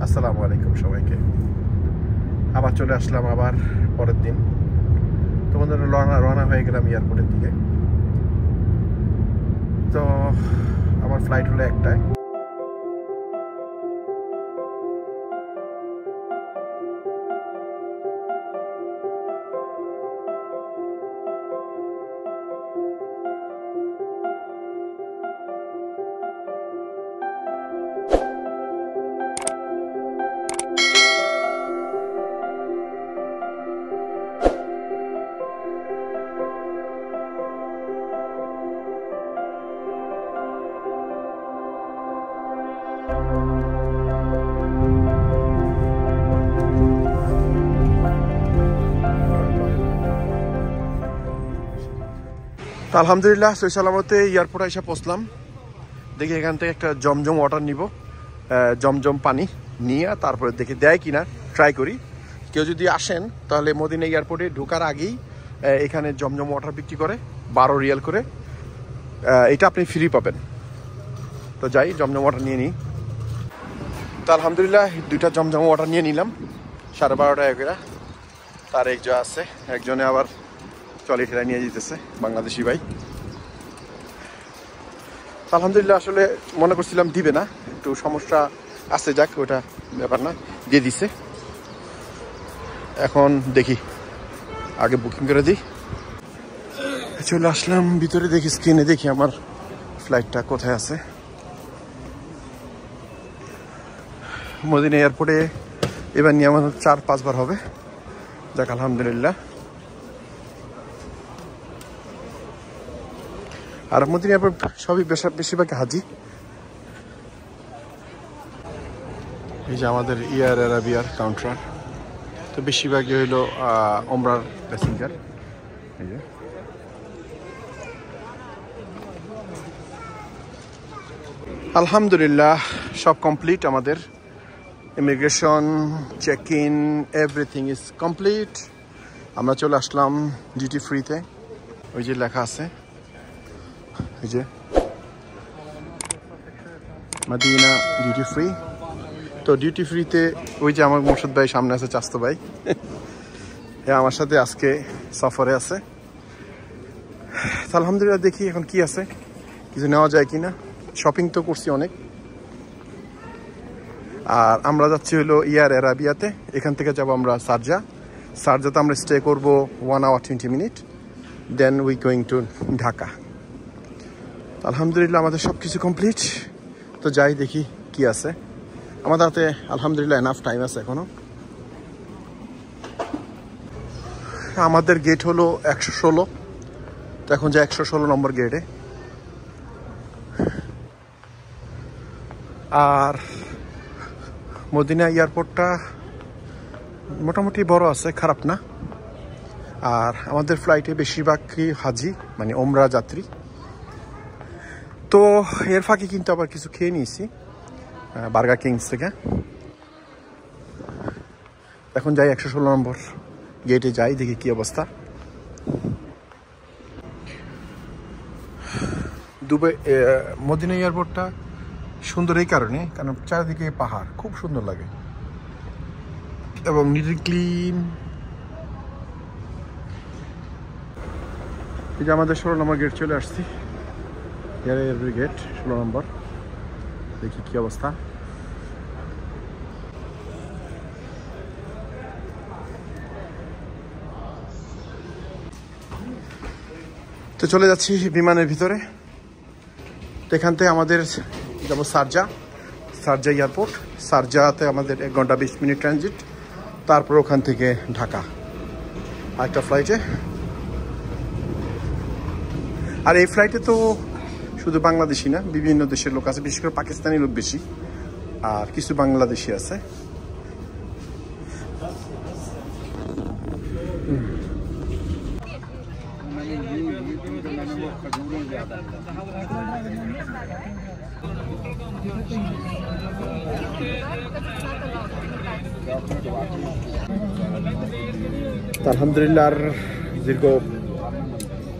আসসালামু আলাইকুম সবাইকে। আবার চলে আসলাম আবার পরের দিন। তোমাদের রওনা হয়ে গেলাম এয়ারপোর্টের দিকে। তো আমার ফ্লাইট হলো একটায়। আলহামদুলিল্লাহ সহি সালামতে এয়ারপোর্টে এসে পৌঁছলাম। দেখি এখান থেকে একটা জমজম ওয়াটার নিব, জমজম পানি নিয়ে তারপরে দেখি দেয় কিনা ট্রাই করি। কেউ যদি আসেন তাহলে মদিনা এয়ারপোর্টে ঢোকার আগেই এখানে জমজম ওয়াটার বিক্রি করে 12 রিয়াল করে। এটা আপনি ফ্রি পাবেন। তো যাই জমজম ওয়াটার নিয়ে নিই। তো আলহামদুলিল্লাহ 2টা জমজম ওয়াটার নিয়ে নিলাম 12.5 টাকা করে। তার একজন আছে, একজনে আবার চলে ফেরা নিয়ে যেতেছে, বাংলাদেশি ভাই। আলহামদুলিল্লাহ আসলে মনে করছিলাম দিবে না, একটু সমস্যা আছে, যাক ওটা ব্যাপার না, দিয়ে দিছে। এখন দেখি আগে বুকিং করে দিই। চলে আসলাম ভিতরে, দেখি স্ক্রিনে দেখি আমার ফ্লাইটটা কোথায় আছে। মদিনা এয়ারপোর্টে এবার নিয়ে আমার 4-5 বার হবে, যাক আলহামদুলিল্লাহ। আর মদিনা এয়ারপোর্ট সবই বেশিরভাগ হাজি। এই যে আমাদের এয়ার আরাবিয়ার কাউন্টার, তো বেশিরভাগই হইল ওমরার প্যাসেঞ্জার। এই যে আলহামদুলিল্লাহ সব কমপ্লিট, আমাদের immigration, check in, everything is complete. আমরা চলে আসলাম ডিউটি ফ্রিতে। ওই যে লেখা আছে, এই যে মদিনা ডিউটি ফ্রি। তো ডিউটি ফ্রিতে ওই যে আমার মোর্শেদ ভাই সামনে আছে, চাস্তো ভাই, আমার সাথে আজকে সফরে আছে। আলহামদুলিল্লাহ দেখি এখন কি আছে, কিছু নেওয়া যায় কিনা। শপিং তো করছি অনেক। আর আমরা যাচ্ছি হলো এয়ার আরাবিয়াতে, এখান থেকে যাব আমরা শারজাতে আমরা স্টে করব 1 hour 20 minutes, then we going to Dhaka. আলহামদুলিল্লাহ আমাদের সব কিছু কমপ্লিট। তো যাই দেখি কি আছে আমাদের হাতে। আলহামদুলিল্লাহ এনাফ টাইম আছে এখনো। আমাদের গেট হলো 116, তো এখন যাই 116 নম্বর গেটে। আর মদিনা এয়ারপোর্টটা মোটামুটি বড় আছে, খারাপ না। আর আমাদের ফ্লাইটে বেশিরভাগই হাজি, মানে ওমরা যাত্রী। তো এর ফাঁকে কিন্তু আবার কিছু খেয়ে নিয়েছি বার্গার কিংস থেকে। এখন যাই 116 নম্বর গেটে, যাই দেখি কি অবস্থা। দুবাই মদিনা এয়ারপোর্টটা সুন্দর এই কারণে, কারণ চারিদিকে পাহাড়, খুব সুন্দর লাগে এবং নিট এন্ড ক্লিন। এই যে আমাদের 16 নম্বর গেট চলে আসছি, এয়ারপোর্ট গেট 16 নম্বর। দেখি কি অবস্থা। তো চলে যাচ্ছি বিমানের ভিতরে। তো এখান থেকে আমাদের যাবো শারজা এয়ারপোর্ট। শারজাতে আমাদের 1 ঘন্টা 20 মিনিট ট্রানজিট, তারপর ওখান থেকে ঢাকা আরেকটা ফ্লাইটে। আর এই ফ্লাইটে তো শুধু বাংলাদেশি না, বিভিন্ন দেশের লোক আছে, বিশেষ করে পাকিস্তানি লোক বেশি, আর কিছু বাংলাদেশি আছে। আলহামদুলিল্লাহ আর দীর্ঘ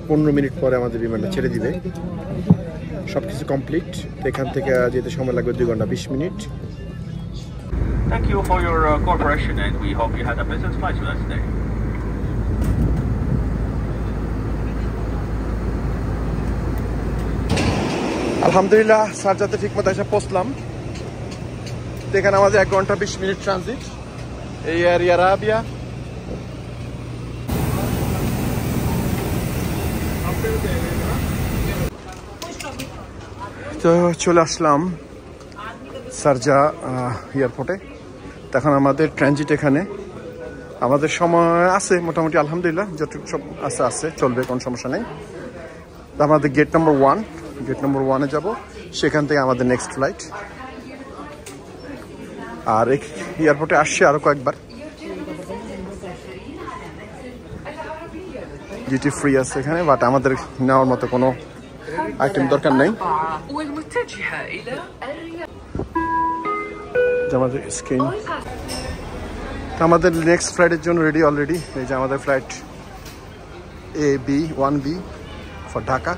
15 মিনিট পরে আমাদের বিমানটা ছেড়ে দিবে। সবকিছু কমপ্লিট। এখান থেকে যেতে সময় লাগবে 2 ঘন্টা 20 minute. Thank you for your cooperation and we hope you had a pleasant flight with us today. আলহামদুলিল্লাহ শারজাতে ঠিকমতো এসে পৌঁছলাম। এখানে আমাদের 1 ঘন্টা 20 মিনিট ট্রানজিট। এই এয়ার আরাবিয়া। তো চলে আসলাম শারজা এয়ারপোর্টে। তখন আমাদের ট্রানজিট এখানে। আমাদের সময় আছে মোটামুটি আলহামদুলিল্লাহ, যতটুকু সব আছে চলবে, কোনো সমস্যা নেই। আমাদের গেট নাম্বার 1 যাব, সেখান থেকে আমাদের নেক্সট ফ্লাইট। আর এই এয়ারপোর্টে আসছে আরো কয়েকবার। ডিউটি ফ্রি আছে এখানে, বাট আমাদের নেওয়ার মতো কোনো আইটেম দরকার নেই। আমাদের স্ক্রিন আমাদের নেক্সট ফ্লাইটের জন্য রেডি অলরেডি। এই যে আমাদের ফ্লাইট AB1B ফর ঢাকা।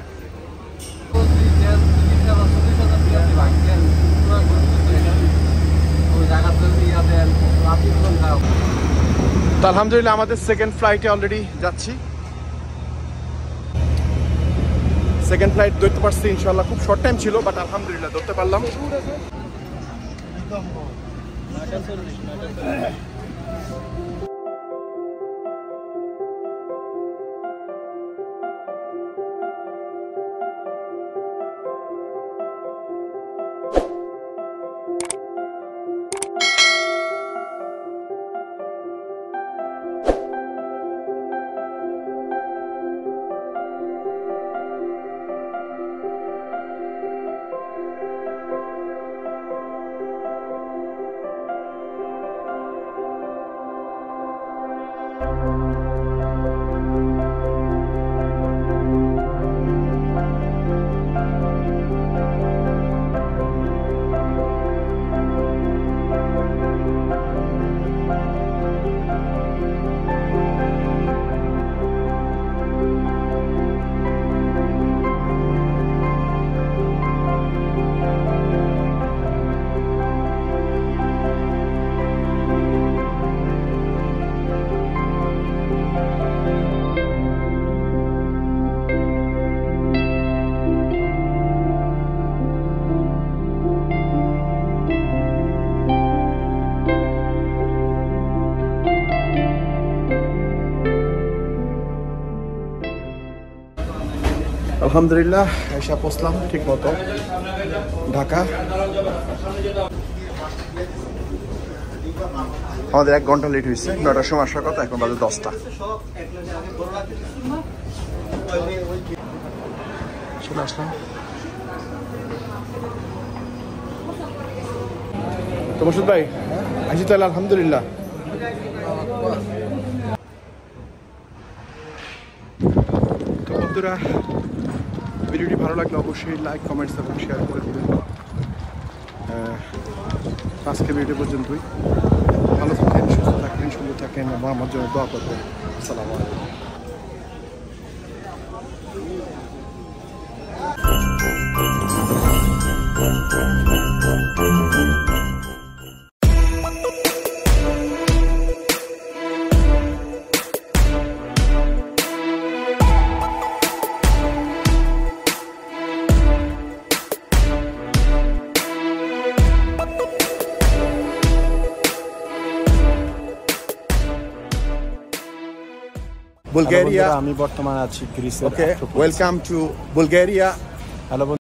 তো আলহামদুলিল্লাহ আমাদের সেকেন্ড ফ্লাইটে অলরেডি যাচ্ছি। সেকেন্ড ফ্লাইট ধরতে পারছি ইনশাল্লাহ। খুব শর্ট টাইম ছিল, বাট আলহামদুলিল্লাহ ধরতে পারলাম। আলহামদুলিল্লাহ এসে পৌঁছলাম ঠিক মতো ঢাকা। আমাদের 1 ঘন্টা লেট হয়েছে। 9টার সময় আসার কথা, এখন বাজে 10টা। চলে আসলাম। তো মসুদ ভাই আসি তাহলে আলহামদুলিল্লাহ। তো বন্ধুরা, ভিডিওটি ভালো লাগলে অবশ্যই লাইক, কমেন্টস এবং শেয়ার করে দেবেন। আজকে ভিডিও পর্যন্তই। ভালো থাকেন, সুস্থ থাকেন, সুন্দর থাকেন এবং আমার জন্য দোয়া করবেন। আসসালামু আলাইকুম। বুলগেরিয়া। আমি বর্তমানে আছি গ্রিসের। ওকে, ওয়েলকাম টু বুলগেরিয়া। হ্যালো।